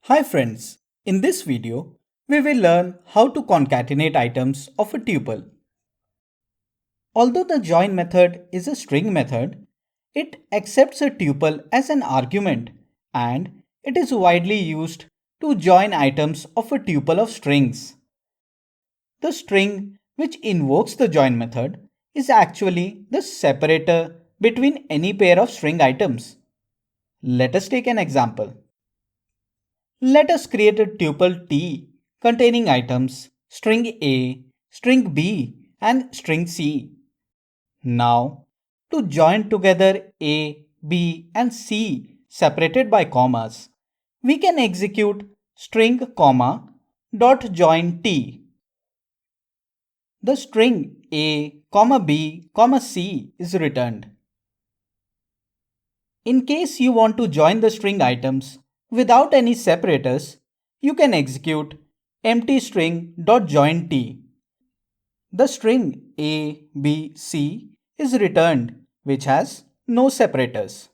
Hi friends, in this video, we will learn how to concatenate items of a tuple. Although the join method is a string method, it accepts a tuple as an argument and it is widely used to join items of a tuple of strings. The string which invokes the join method is actually the separator between any pair of string items. Let us take an example. Let us create a tuple T containing items string A, string B, and string C. Now, to join together A, B, and C separated by commas, we can execute string comma dot join T. The string A, comma B, comma C is returned. In case you want to join the string items without any separators, you can execute empty string dot join T. The string A, B, C is returned which has no separators.